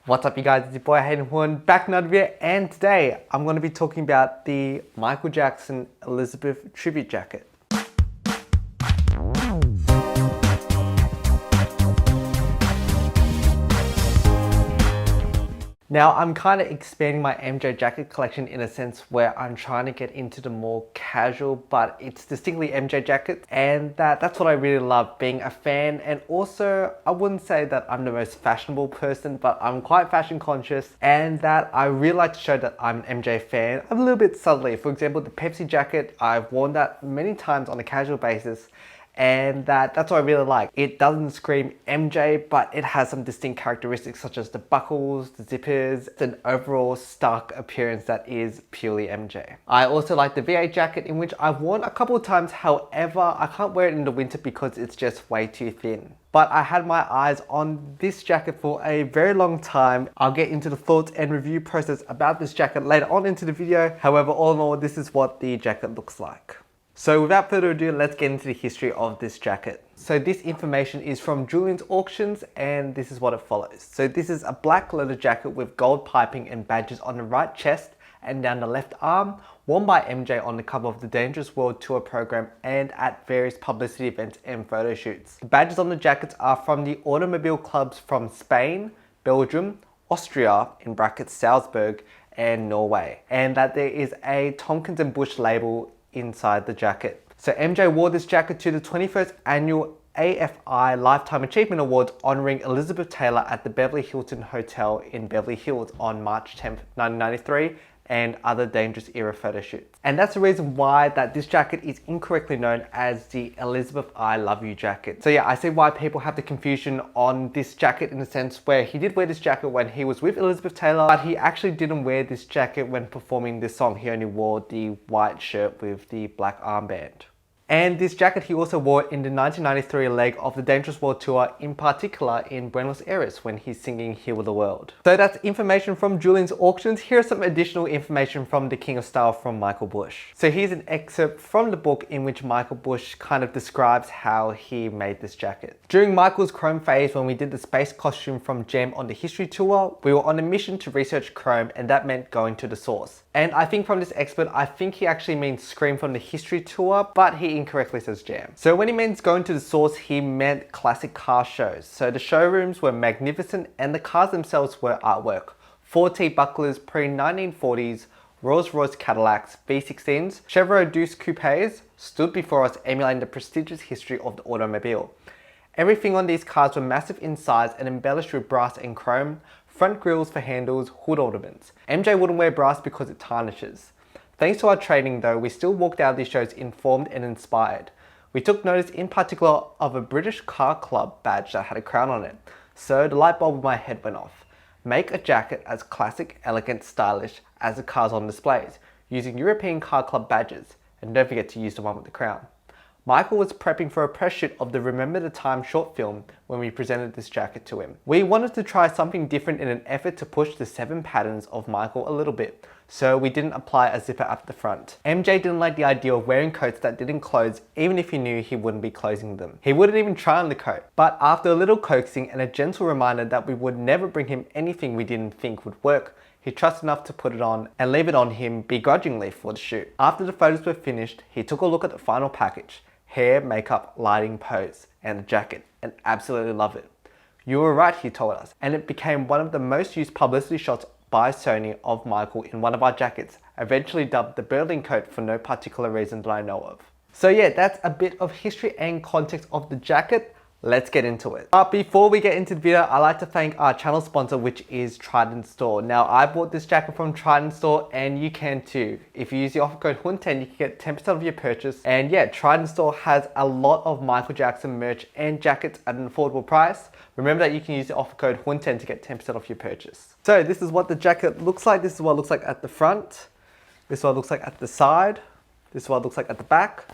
What's up you guys, it's your boy Hayden back in another video, and today I'm going to be talking about the Michael Jackson Elizabeth tribute jacket. Now I'm kind of expanding my MJ jacket collection in a sense where I'm trying to get into the more casual but it's distinctly MJ jackets, and that's what I really love, being a fan. And also I wouldn't say that I'm the most fashionable person, but I'm quite fashion conscious, and that I really like to show that I'm an MJ fan a little bit subtly. For example, the Pepsi jacket, I've worn that many times on a casual basis, and that's what I really like. It doesn't scream MJ, but it has some distinct characteristics such as the buckles, the zippers, an overall stark appearance that is purely MJ. I also like the VA jacket, in which I've worn a couple of times. However, I can't wear it in the winter because it's just way too thin. But I had my eyes on this jacket for a very long time. I'll get into the thoughts and review process about this jacket later on into the video. However, all in all, this is what the jacket looks like. So without further ado, let's get into the history of this jacket. So this information is from Julian's Auctions, and this is what it follows. So this is a black leather jacket with gold piping and badges on the right chest and down the left arm, worn by MJ on the cover of the Dangerous World Tour program and at various publicity events and photo shoots. The badges on the jackets are from the automobile clubs from Spain, Belgium, Austria in brackets Salzburg, and Norway, and that there is a Tompkins and Bush label inside the jacket. So MJ wore this jacket to the 21st annual AFI Lifetime Achievement Awards, honoring Elizabeth Taylor at the Beverly Hilton Hotel in Beverly Hills on March 10th, 1993, and other Dangerous era photo shoots. And that's the reason why that this jacket is incorrectly known as the Elizabeth I Love You jacket. So yeah, I see why people have the confusion on this jacket, in the sense where he did wear this jacket when he was with Elizabeth Taylor, but he actually didn't wear this jacket when performing this song. He only wore the white shirt with the black armband. And this jacket he also wore in the 1993 leg of the Dangerous World Tour, in particular in Buenos Aires when he's singing Heal the World. So that's information from Julian's Auctions. Here's some additional information from the King of Style from Michael Bush. So here's an excerpt from the book in which Michael Bush kind of describes how he made this jacket. During Michael's chrome phase, when we did the space costume from Gem on the history tour, we were on a mission to research chrome, and that meant going to the source. And I think from this expert, I think he actually means Scream from the history tour, but he incorrectly says Jam. So when he means going to the source, he meant classic car shows. So the showrooms were magnificent and the cars themselves were artwork. 4T bucklers pre-1940s, Rolls-Royce Cadillacs, V16s, Chevrolet Deuce coupes stood before us, emulating the prestigious history of the automobile. Everything on these cars were massive in size and embellished with brass and chrome, front grills for handles, hood ornaments. MJ wouldn't wear brass because it tarnishes. Thanks to our training though, we still walked out of these shows informed and inspired. We took notice in particular of a British car club badge that had a crown on it. So the light bulb in my head went off. Make a jacket as classic, elegant, stylish as the cars on displays, using European car club badges, and don't forget to use the one with the crown. Michael was prepping for a press shoot of the Remember the Time short film when we presented this jacket to him. We wanted to try something different in an effort to push the 7 patterns of Michael a little bit, so we didn't apply a zipper at the front. MJ didn't like the idea of wearing coats that didn't close, even if he knew he wouldn't be closing them. He wouldn't even try on the coat, but after a little coaxing and a gentle reminder that we would never bring him anything we didn't think would work, he trusted enough to put it on and leave it on him begrudgingly for the shoot. After the photos were finished, he took a look at the final package: hair, makeup, lighting, pose, and the jacket, and absolutely loved it. You were right, he told us, and it became one of the most used publicity shots by Sony of Michael in one of our jackets, eventually dubbed the Berlin coat for no particular reason that I know of. So yeah, that's a bit of history and context of the jacket. Let's get into it. But before we get into the video, I'd like to thank our channel sponsor, which is Trident Store. Now, I bought this jacket from Trident Store, and you can too. If you use the offer code HUYnh10, you can get 10% of your purchase. And yeah, Trident Store has a lot of Michael Jackson merch and jackets at an affordable price. Remember that you can use the offer code HUYnh10 to get 10% off your purchase. So this is what the jacket looks like. This is what it looks like at the front. This is what it looks like at the side. This is what it looks like at the back.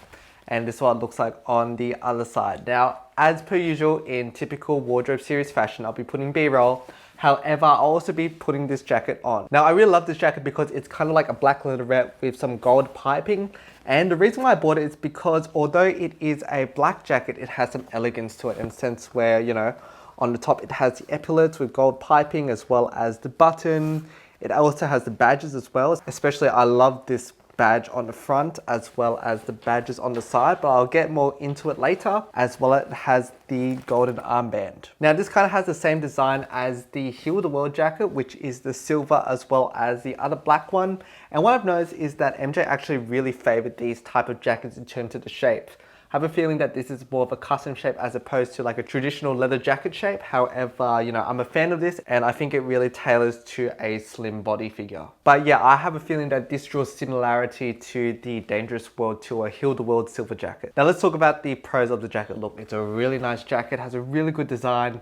And this is what it looks like on the other side. Now, as per usual in typical wardrobe series fashion, I'll be putting B-roll. However, I'll also be putting this jacket on. Now, I really love this jacket because it's kind of like a black leatherette with some gold piping. And the reason why I bought it is because although it is a black jacket, it has some elegance to it, in a sense where, you know, On the top, it has the epaulets with gold piping as well as the button. It also has the badges as well. Especially, I love this badge on the front as well as the badges on the side, but I'll get more into it later. As well, it has the golden armband. Now, this kind of has the same design as the Heal the World jacket, which is the silver as well as the other black one. And what I've noticed is that MJ actually really favored these type of jackets in terms of the shape. I have a feeling that this is more of a custom shape as opposed to like a traditional leather jacket shape. However, you know, I'm a fan of this and I think it really tailors to a slim body figure. But yeah, I have a feeling that this draws similarity to the Dangerous World Tour Heal the World silver jacket. Now let's talk about the pros of the jacket. Look, it's a really nice jacket, has a really good design,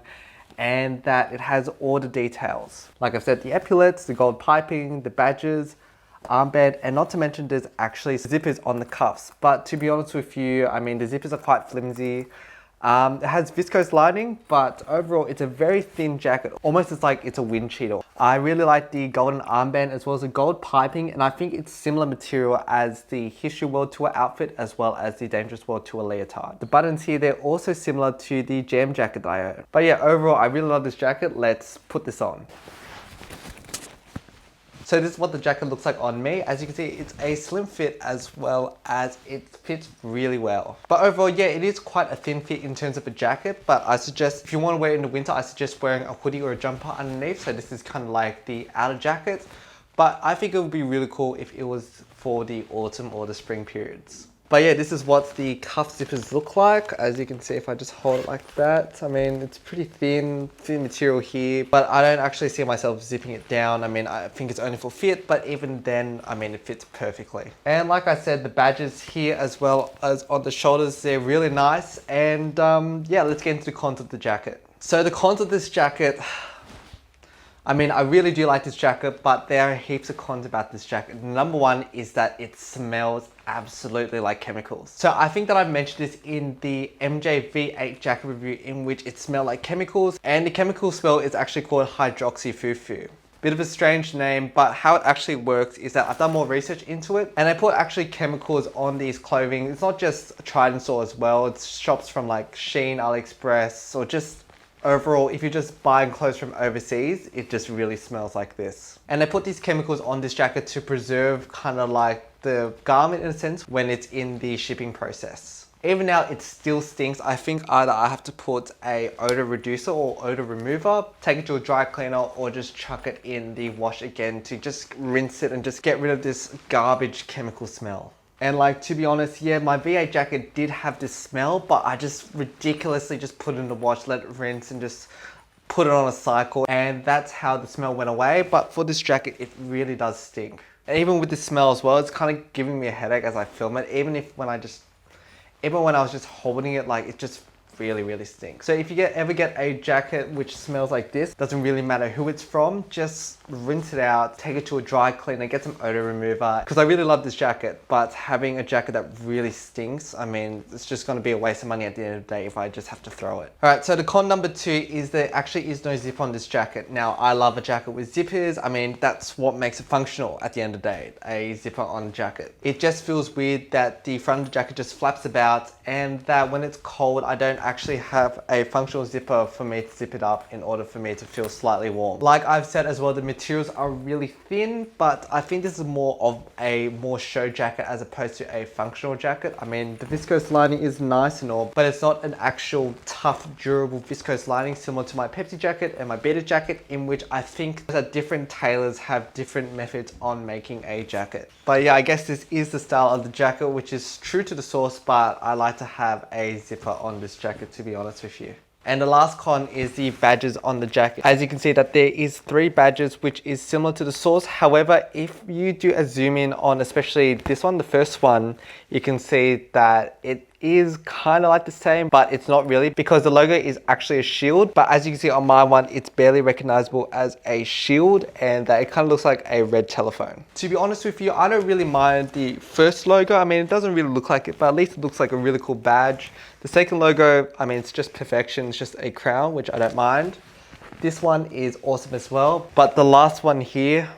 and that it has all the details. Like I've said, the epaulets, the gold piping, the badges, armband, and not to mention there's actually zippers on the cuffs. But to be honest with you, I mean, the zippers are quite flimsy. It has viscose lining, but overall it's a very thin jacket, almost as like it's a wind cheater. I really like the golden armband as well as the gold piping, and I think it's similar material as the History World Tour outfit as well as the Dangerous World Tour leotard. The buttons here, they're also similar to the Jam jacket that I own. But yeah, overall I really love this jacket. Let's put this on. So this is what the jacket looks like on me. As you can see, it's a slim fit as well as it fits really well. But overall, yeah, it is quite a thin fit in terms of a jacket, but I suggest if you want to wear it in the winter, I suggest wearing a hoodie or a jumper underneath. So this is kind of like the outer jacket, but I think it would be really cool if it was for the autumn or the spring periods. But yeah, this is what the cuff zippers look like. As you can see, if I just hold it like that, I mean, it's pretty thin material here, but I don't actually see myself zipping it down. I mean, I think it's only for fit, but even then, I mean, it fits perfectly. And like I said, the badges here as well as on the shoulders, they're really nice. And yeah, let's get into the cons of the jacket. So the cons of this jacket, I mean, I really do like this jacket, but there are heaps of cons about this jacket. Number one is that it smells absolutely like chemicals. So I think that I've mentioned this in the MJ V8 jacket review, in which it smelled like chemicals, and the chemical smell is actually called hydroxyfufu. Bit of a strange name, but how it actually works is that I've done more research into it, and they put actually chemicals on these clothing. It's not just a Trident store as well, it's shops from like Shein, AliExpress, or just overall, if you're just buying clothes from overseas, it just really smells like this. And they put these chemicals on this jacket to preserve kind of like the garment in a sense when it's in the shipping process. Even now, it still stinks. I think either I have to put a odor reducer or odor remover, take it to a dry cleaner, or just chuck it in the wash again to just rinse it and just get rid of this garbage chemical smell. And like, to be honest, yeah, my V8 jacket did have this smell, but I just ridiculously just put it in the wash, let it rinse, and just put it on a cycle. And that's how the smell went away. But for this jacket, it really does stink. And even with the smell as well, it's kind of giving me a headache as I film it. Even when I was just holding it, like, it just really stinks. So if you ever get a jacket which smells like this, doesn't really matter who it's from, just rinse it out, take it to a dry cleaner, get some odor remover, because I really love this jacket, but having a jacket that really stinks, I mean, it's just going to be a waste of money at the end of the day if I just have to throw it. Alright, so the con number 2 is there actually is no zip on this jacket. Now, I love a jacket with zippers. I mean, that's what makes it functional at the end of the day, a zipper on a jacket. It just feels weird that the front of the jacket just flaps about, and that when it's cold, I don't actually have a functional zipper for me to zip it up in order for me to feel slightly warm. Like I've said as well, the materials are really thin, but I think this is more of a show jacket as opposed to a functional jacket. I mean, the viscose lining is nice and all, but it's not an actual tough, durable viscose lining similar to my Pepsi jacket and my Beta jacket, in which I think that different tailors have different methods on making a jacket. But yeah, I guess this is the style of the jacket, which is true to the source, but I like to have a zipper on this jacket, to be honest with you. And the last con is the badges on the jacket. As you can see that there is 3 badges, which is similar to the source. However, if you do a zoom in on especially this one, the first one, you can see that it is kind of like the same, but it's not really, because the logo is actually a shield. But as you can see on my one, it's barely recognizable as a shield, and that it kind of looks like a red telephone. To be honest with you, I don't really mind the first logo. I mean, it doesn't really look like it, but at least it looks like a really cool badge. The second logo, I mean, it's just perfection. It's just a crown, which I don't mind. This one is awesome as well, but the last one here,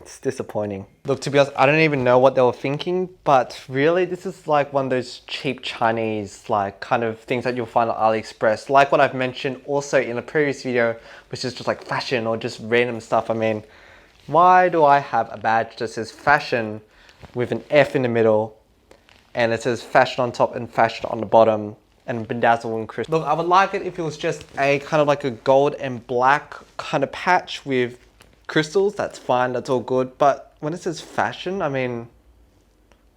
It's disappointing. Look, to be honest, I don't even know what they were thinking, but really this is like one of those cheap Chinese like kind of things that you'll find on AliExpress. Like what I've mentioned also in a previous video, which is just like fashion or just random stuff. I mean, why do I have a badge that says fashion with an F in the middle and it says fashion on top and fashion on the bottom and bedazzle and crystal? Look, I would like it if it was just a kind of like a gold and black kind of patch with crystals. That's fine, that's all good. But when it says fashion, I mean,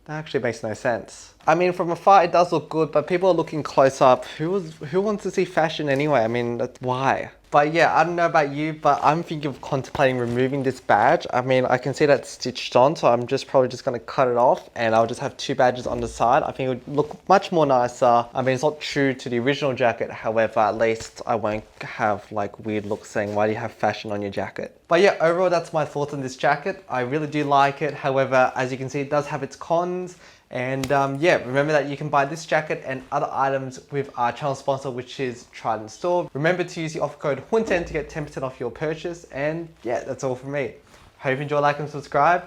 that actually makes no sense. I mean, from afar it does look good, but people are looking close up. Who wants to see fashion anyway? I mean, that's why. But yeah, I don't know about you, but I'm thinking of contemplating removing this badge. I mean, I can see that it's stitched on, so I'm probably just gonna cut it off and I'll just have two badges on the side. I think it would look much more nicer. I mean, it's not true to the original jacket. However, at least I won't have like weird looks saying, why do you have fashion on your jacket? But yeah, overall, that's my thoughts on this jacket. I really do like it. However, as you can see, it does have its cons. And yeah, remember that you can buy this jacket and other items with our channel sponsor, which is Trident Store. Remember to use the offer code Huynh10 to get 10% off your purchase. And yeah, that's all from me. Hope you enjoy, like and subscribe.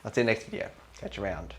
I'll see you next video. Catch you around.